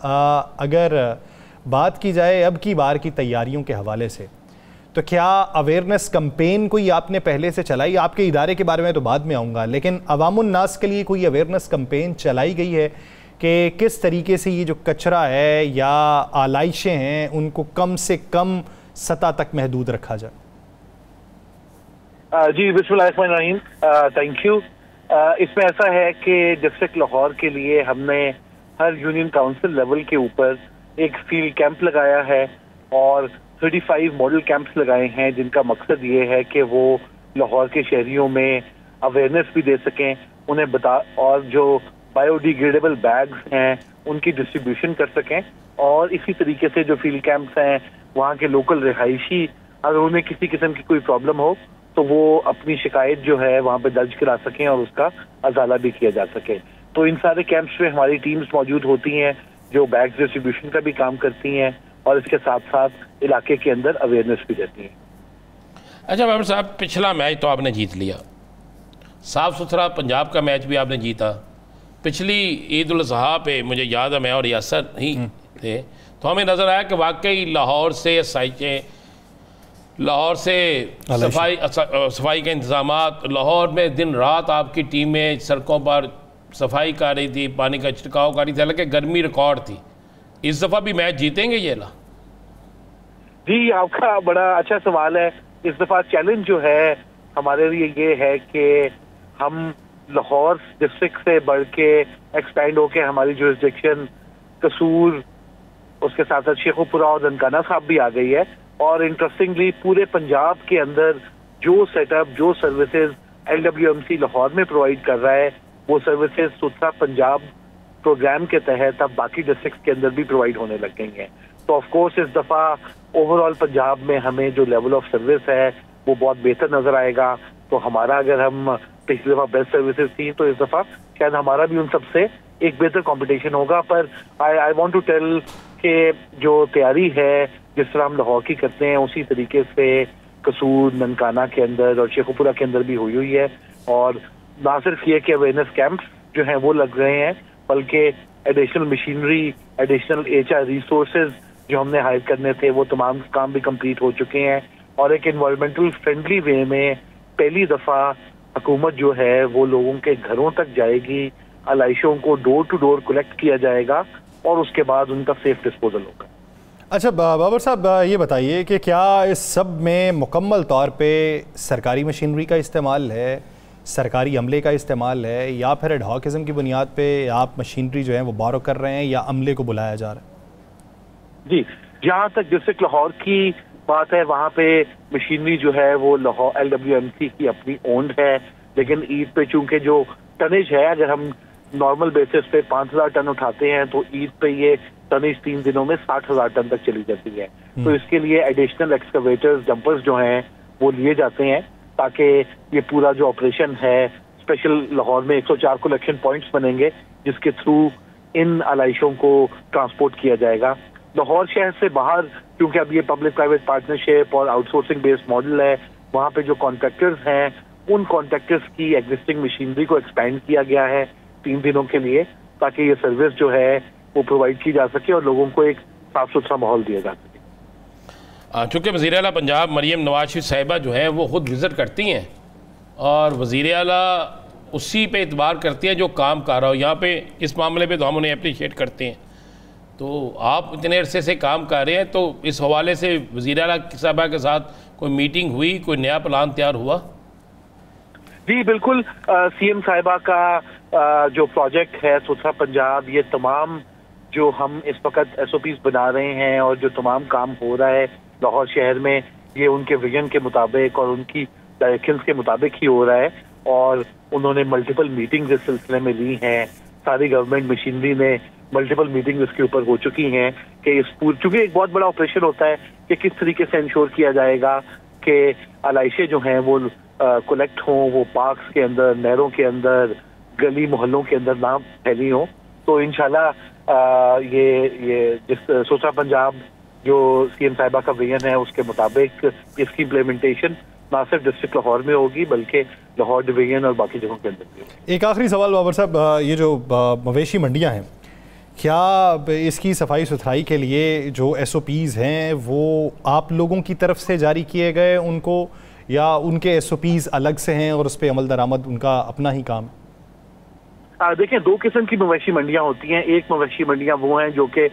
अगर बात की जाए अब की बार की तैयारियों के हवाले से, तो क्या अवेयरनेस कैंपेन कोई आपने पहले से चलाई? आपके इदारे के बारे में तो बाद में आऊँगा, लेकिन अवामुन नास के लिए कोई अवेयरनेस कैंपेन चलाई गई है कि किस तरीके से ये जो कचरा है या आलाइशें हैं उनको कम से कम सतह तक महदूद रखा जाए? जी बिस्मिल्लाहिर्रहमानिर्रहीम, थैंक यू। इसमें ऐसा है कि डिस्ट्रिक्ट लाहौर के लिए हमने हर यूनियन काउंसिल लेवल के ऊपर एक फील्ड कैंप लगाया है और 35 मॉडल कैंप्स लगाए हैं, जिनका मकसद ये है कि वो लाहौर के शहरियों में अवेयरनेस भी दे सकें, उन्हें और जो बायोडिग्रेडेबल बैग्स हैं उनकी डिस्ट्रीब्यूशन कर सकें। और इसी तरीके से जो फील्ड कैंप्स हैं वहाँ के लोकल रिहायशी अगर उन्हें किसी किस्म की कोई प्रॉब्लम हो तो वो अपनी शिकायत जो है वहाँ पे दर्ज करा सकें और उसका अजाला भी किया जा सके। तो इन सारे कैंप्स में हमारी टीम्स मौजूद होती हैं जो बैग डिस्ट्रीब्यूशन का भी काम करती हैं और इसके साथ साथ इलाके के अंदर अवेयरनेस भी देती हैं। अच्छा बाबर साहब, पिछला मैच तो आपने जीत लिया, साफ सुथरा पंजाब का मैच भी आपने जीता। पिछली ईद उल अज़हा पे मुझे याद है मैं और यासर ही थे, तो हमें नज़र आया कि वाकई लाहौर से सफाई के इंतजामात, लाहौर में दिन रात आपकी टीमें सड़कों पर सफाई कर रही थी, पानी का छिड़काव कर रही थी, हालांकि गर्मी रिकॉर्ड थी। इस दफ़ा भी मैच जीतेंगे ये ला? जी, आपका बड़ा अच्छा सवाल है। इस दफ़ा चैलेंज जो है हमारे लिए ये है कि हम लाहौर डिस्ट्रिक्ट से बढ़ के एक्सपेंड होके हमारी जुरिसडिक्शन कसूर, उसके साथ साथ शेखुपुरा और ननकाना साहब भी आ गई है। और इंटरेस्टिंगली पूरे पंजाब के अंदर जो सेटअप, जो सर्विसेज LWMC लाहौर में प्रोवाइड कर रहा है वो सर्विसेज सुथरा पंजाब प्रोग्राम के तहत अब बाकी डिस्ट्रिक्ट के अंदर भी प्रोवाइड होने लग गई हैं। तो ऑफ कोर्स इस दफ़ा ओवरऑल पंजाब में हमें जो लेवल ऑफ सर्विस है वो बहुत बेहतर नजर आएगा। तो हमारा, अगर हम पिछली दफ़ा बेस्ट सर्विसेज थी तो इस दफ़ा शायद हमारा भी उन सबसे एक बेहतर कंपटीशन होगा। पर आई वांट टू टेल कि जो तैयारी है जिस तरह हम लाहौर की करते हैं उसी तरीके से कसूर, ननकाना के अंदर और शेखुपुरा के अंदर भी हुई है। और ना सिर्फ ये कि अवेयरनेस कैंप्स जो हैं वो लग रहे हैं, बल्कि additional machinery, additional HR resources जो हमने हायर करने थे वो तमाम काम भी कंप्लीट हो चुके हैं। और एक एनवायरमेंटल फ्रेंडली वे में पहली दफ़ा हुकूमत जो है वो लोगों के घरों तक जाएगी, अलाइशों को डोर टू डोर कलेक्ट किया जाएगा और उसके बाद उनका सेफ डिस्पोजल होगा। अच्छा बाबर साहब, ये बताइए कि क्या इस सब में मुकम्मल तौर पे सरकारी मशीनरी का इस्तेमाल है, सरकारी अमले का इस्तेमाल है, या फिर एडहॉकिज्म की बुनियाद पे आप मशीनरी जो है वो बारो कर रहे हैं या अमले को बुलाया जा रहा है? जी, जहाँ तक डिस्ट्रिक्ट लाहौर की बात है वहाँ पे मशीनरी जो है वो लाहौर LWMC की अपनी ओन्ड है, लेकिन ईद पे चूंकि जो टनेज है, अगर हम नॉर्मल बेसिस पे 5000 टन उठाते हैं तो ईद पे ये टनेज 3 दिनों में 60,000 टन तक चली जाती है। तो इसके लिए एडिशनल एक्सकवेटर्स, डंपर्स जो हैं वो लिए जाते हैं ताकि ये पूरा जो ऑपरेशन है, स्पेशल लाहौर में 104 कलेक्शन पॉइंट्स बनेंगे जिसके थ्रू इन अलाइशों को ट्रांसपोर्ट किया जाएगा। लाहौर शहर से बाहर, क्योंकि अब ये पब्लिक प्राइवेट पार्टनरशिप और आउटसोर्सिंग बेस्ड मॉडल है, वहाँ पे जो कॉन्ट्रैक्टर्स हैं उन कॉन्ट्रैक्टर्स की एग्जिस्टिंग मशीनरी को एक्सपेंड किया गया है 3 दिनों के लिए, ताकि ये सर्विस जो है वो प्रोवाइड की जा सके और लोगों को एक साफ सुथरा माहौल दिया जा सके। चूँकि वज़ीर आला पंजाब मरियम नवाज शरीफ साहिबा जो हैं वो खुद विज़िट करती हैं और वज़ीर आला उसी पे इतबार करती हैं जो काम कर रहा हो। यहाँ पे इस मामले पे तो हम उन्हें अप्रिशिएट करते हैं। तो आप इतने अरसे से काम कर रहे हैं, तो इस हवाले से वज़ीर आला साहिबा के साथ कोई मीटिंग हुई, कोई नया प्लान तैयार हुआ? जी बिल्कुल, CM साहिबा का जो प्रोजेक्ट है सुथरा पंजाब, ये तमाम जो हम इस वक्त SOPs बना रहे हैं और जो तमाम काम हो रहा है लाहौर शहर में, ये उनके विजन के मुताबिक और उनकी डायरेक्शंस के मुताबिक ही हो रहा है। और उन्होंने मल्टीपल मीटिंग्स इस सिलसिले में ली हैं, सारी गवर्नमेंट मशीनरी ने मल्टीपल मीटिंग इसके ऊपर हो चुकी हैं कि इस चूंकि एक बहुत बड़ा ऑपरेशन होता है कि किस तरीके से इंश्योर किया जाएगा कि अलाइशे जो हैं वो कलेक्ट हों, वो पार्क्स के अंदर, नहरों के अंदर, गली मोहल्लों के अंदर ना फैली हों। तो इंशाल्लाह ये जिस सुथरा पंजाब जो CM साहिबा का विजन है उसके मुताबिक इसकी इम्प्लीमेंटेशन ना सिर्फ डिस्ट्रिक्ट लाहौर में होगी बल्कि लाहौर डिवीजन और बाकी जगहों के अंदर भी होगी। एक आखिरी सवाल बाबर साहब, ये जो मवेशी मंडियां हैं, क्या इसकी सफाई सुथराई के लिए जो SOPs हैं वो आप लोगों की तरफ से जारी किए गए उनको, या उनके SOPs अलग से हैं और उस पर अमल दरामद उनका अपना ही काम? देखिए, दो किस्म की मवेशी मंडियां होती हैं। एक मवेशी मंडियां वो हैं जो कि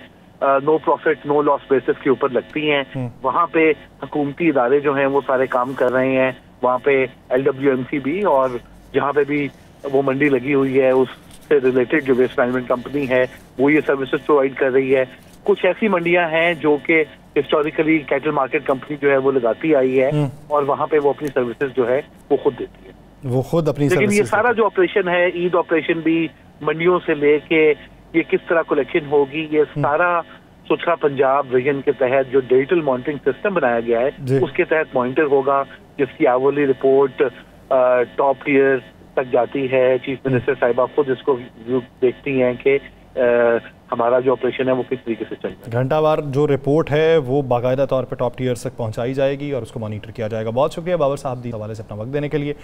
no profit no loss basis के ऊपर लगती हैं। वहाँ पे हुकूमती इदारे जो हैं वो सारे काम कर रहे हैं। वहाँ पे LWMC भी, और जहाँ पे भी वो मंडी लगी हुई है उससे रिलेटेड जो वेस्ट मैनेजमेंट कंपनी है वो ये सर्विसेज प्रोवाइड कर रही है। कुछ ऐसी मंडियां हैं जो कि हिस्टोरिकली कैटल मार्केट कंपनी जो है वो लगाती आई है और वहाँ पे वो अपनी सर्विसेज जो है वो खुद देती है, वो खुद अपनी। लेकिन ये सारा जो ऑपरेशन है, ईद ऑपरेशन भी, मंडियों से लेके ये किस तरह कलेक्शन होगी, ये सारा सुथरा पंजाब विजन के तहत जो डिजिटल मॉनिटरिंग सिस्टम बनाया गया है उसके तहत मॉनिटर होगा, जिसकी आवली रिपोर्ट टॉप टीयर तक जाती है। चीफ मिनिस्टर साहिबा खुद इसको देखती हैं कि हमारा जो ऑपरेशन है वो किस तरीके से चल रहा है। घंटावार जो रिपोर्ट है वो बाकायदा तौर पे टॉप टीयर तक पहुंचाई जाएगी और उसको मॉनिटर किया जाएगा। बहुत शुक्रिया बाबर साहब दी हवाले से अपना वक्त देने के लिए।